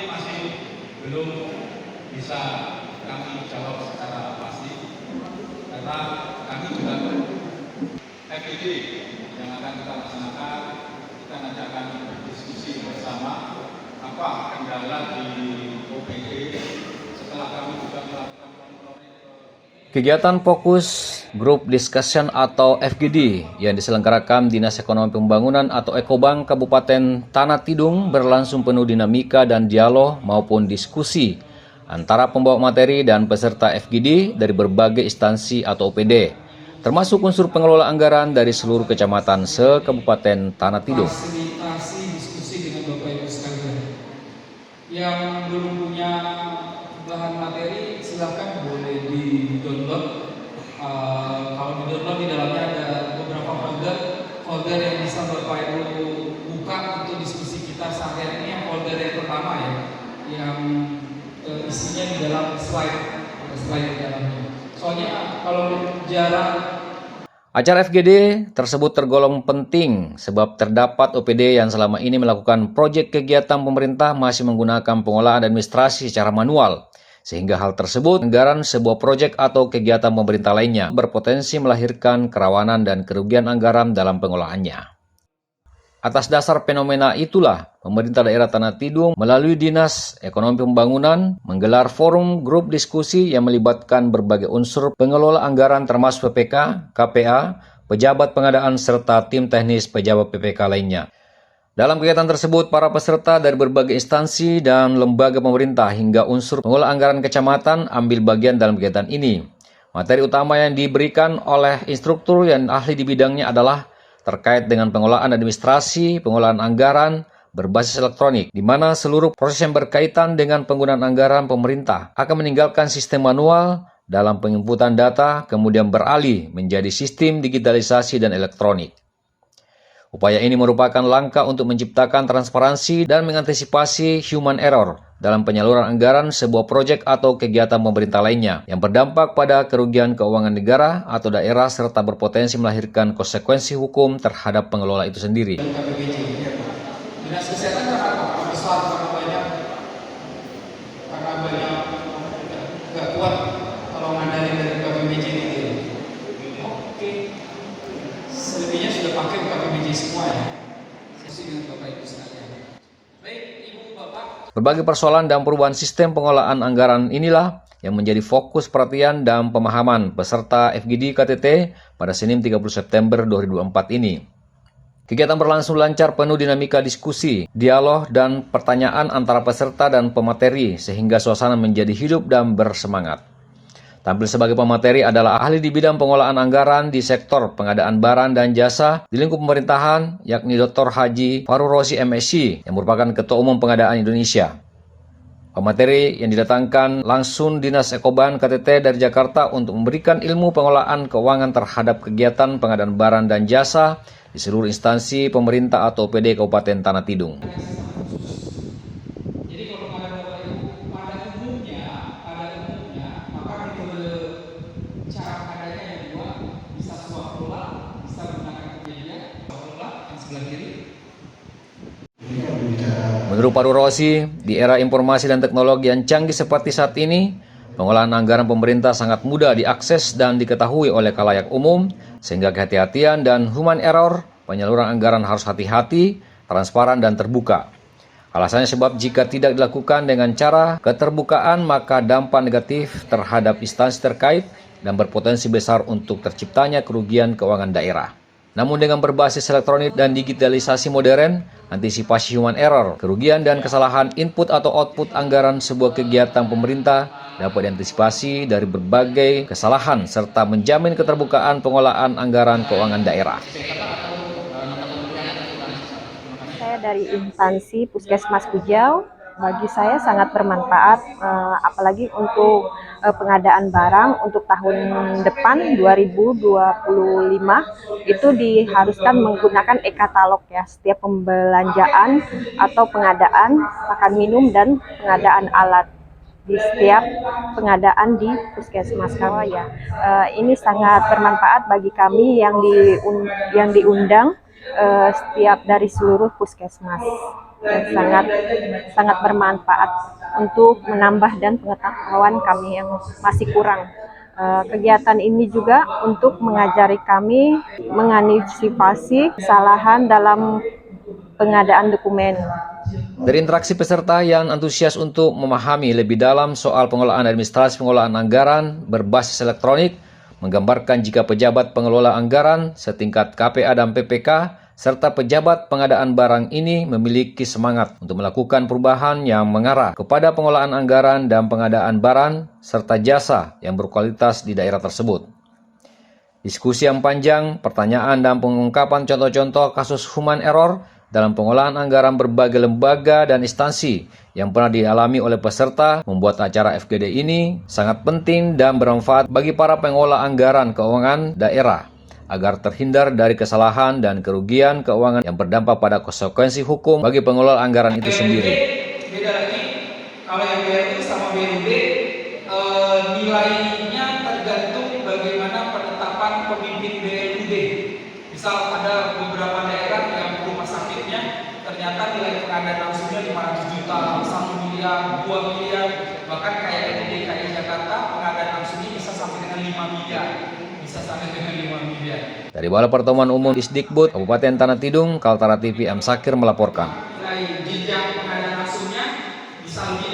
ini masih belum bisa kami jawab secara pasti, karena kami juga FGD yang akan kita laksanakan. Kita nanti akan berdiskusi bersama apa kendala di OPD setelah kami juga melakukan. Kegiatan fokus Group Discussion atau FGD yang diselenggarakan Dinas Ekonomi Pembangunan atau Ekobank Kabupaten Tanah Tidung berlangsung penuh dinamika dan dialog maupun diskusi antara pembawa materi dan peserta FGD dari berbagai instansi atau OPD, termasuk unsur pengelola anggaran dari seluruh kecamatan se-Kabupaten Tanah Tidung. Fasilitasi diskusi dengan Bapak Ibu sekalian. Yang belum punya bahan materi silahkan boleh di-download. Kalau di-download di dalamnya ada beberapa folder yang bisa Bapak Ibu buka untuk diskusi kita saat ini. Yang folder yang pertama ya, yang isinya di dalam slide di dalamnya. Soalnya kalau jarak Acara FGD tersebut tergolong penting sebab terdapat OPD yang selama ini melakukan proyek kegiatan pemerintah masih menggunakan pengolahan administrasi secara manual, sehingga hal tersebut anggaran sebuah proyek atau kegiatan pemerintah lainnya berpotensi melahirkan kerawanan dan kerugian anggaran dalam pengolahannya. Atas dasar fenomena itulah, pemerintah daerah Tanah Tidung melalui Dinas Ekonomi Pembangunan menggelar forum grup diskusi yang melibatkan berbagai unsur pengelola anggaran termasuk PPK, KPA, pejabat pengadaan serta tim teknis pejabat PPK lainnya. Dalam kegiatan tersebut, para peserta dari berbagai instansi dan lembaga pemerintah hingga unsur pengelola anggaran kecamatan ambil bagian dalam kegiatan ini. Materi utama yang diberikan oleh instruktur yang ahli di bidangnya adalah terkait dengan pengelolaan administrasi, pengelolaan anggaran berbasis elektronik, di mana seluruh proses yang berkaitan dengan penggunaan anggaran pemerintah akan meninggalkan sistem manual dalam penginputan data, kemudian beralih menjadi sistem digitalisasi dan elektronik. Upaya ini merupakan langkah untuk menciptakan transparansi dan mengantisipasi human error dalam penyaluran anggaran sebuah proyek atau kegiatan pemerintah lainnya yang berdampak pada kerugian keuangan negara atau daerah serta berpotensi melahirkan konsekuensi hukum terhadap pengelola itu sendiri. Dinas Kesehatan karena besar, karena banyak nggak kuat kalau ngandalin dari KPBJ gitu. Oke, selebihnya sudah pakai KPBJ semua ya. Dengan Bapak Ibu sekalian. Baik, Ibu Bapak. Berbagai persoalan dan perubahan sistem pengolahan anggaran inilah yang menjadi fokus perhatian dan pemahaman peserta FGD KTT pada Senin 30 September 2024 ini. Kegiatan berlangsung lancar penuh dinamika diskusi, dialog, dan pertanyaan antara peserta dan pemateri sehingga suasana menjadi hidup dan bersemangat. Tampil sebagai pemateri adalah ahli di bidang pengolahan anggaran di sektor pengadaan barang dan jasa di lingkup pemerintahan, yakni Dr. Haji Faru Rosi MSc, yang merupakan Ketua Umum Pengadaan Indonesia. Pemateri yang didatangkan langsung Dinas Ekobank KTT dari Jakarta untuk memberikan ilmu pengolahan keuangan terhadap kegiatan pengadaan barang dan jasa di seluruh instansi pemerintah atau OPD Kabupaten Tanah Tidung. Jadi kalau pada umumnya, maka cara adanya yang dua bisa swaplola, bisa menggunakan media, swaplola yang sebelah kiri. Menurut Faru Rosi, di era informasi dan teknologi yang canggih seperti saat ini, pengolahan anggaran pemerintah sangat mudah diakses dan diketahui oleh khalayak umum, sehingga kehati-hatian dan human error penyaluran anggaran harus hati-hati, transparan, dan terbuka. Alasannya sebab jika tidak dilakukan dengan cara keterbukaan, maka dampak negatif terhadap instansi terkait dan berpotensi besar untuk terciptanya kerugian keuangan daerah. Namun dengan berbasis elektronik dan digitalisasi modern, antisipasi human error, kerugian dan kesalahan input atau output anggaran sebuah kegiatan pemerintah dapat diantisipasi dari berbagai kesalahan serta menjamin keterbukaan pengolahan anggaran keuangan daerah. Saya dari instansi Puskesmas Kujau. Bagi saya sangat bermanfaat, apalagi untuk pengadaan barang untuk tahun depan 2025 itu diharuskan menggunakan e-katalog ya, setiap pembelanjaan atau pengadaan makan minum dan pengadaan alat di setiap pengadaan di Puskesmas Kawah ya. Ini sangat bermanfaat bagi kami yang diundang setiap dari seluruh Puskesmas. sangat bermanfaat untuk menambah dan pengetahuan kami yang masih kurang. Kegiatan ini juga untuk mengajari kami mengantisipasi kesalahan dalam pengadaan dokumen. Dari interaksi peserta yang antusias untuk memahami lebih dalam soal pengelolaan administrasi pengelolaan anggaran berbasis elektronik, menggambarkan jika pejabat pengelola anggaran setingkat KPA dan PPK serta pejabat pengadaan barang ini memiliki semangat untuk melakukan perubahan yang mengarah kepada pengelolaan anggaran dan pengadaan barang serta jasa yang berkualitas di daerah tersebut. Diskusi yang panjang, pertanyaan dan pengungkapan contoh-contoh kasus human error dalam pengolahan anggaran berbagai lembaga dan instansi yang pernah dialami oleh peserta membuat acara FGD ini sangat penting dan bermanfaat bagi para pengelola anggaran keuangan daerah agar terhindar dari kesalahan dan kerugian keuangan yang berdampak pada konsekuensi hukum bagi pengelola anggaran itu sendiri. Beda lagi, kalau yang BRU sama BRUD nilainya tergantung bagaimana penetapan pemimpin BRUD. Misal ada beberapa daerah yang rumah sakitnya ternyata nilai pengadaan langsungnya 500 juta, 1 miliar, 2 miliar, bahkan kayak di DKI Jakarta pengadaan langsungnya bisa sampai dengan 5 miliar. Dari Balai Pertemuan Umum Isdikbud Kabupaten Tanah Tidung, Kaltara TV M. Sakir melaporkan. Jenjang pengadaan langsungnya bisa lebih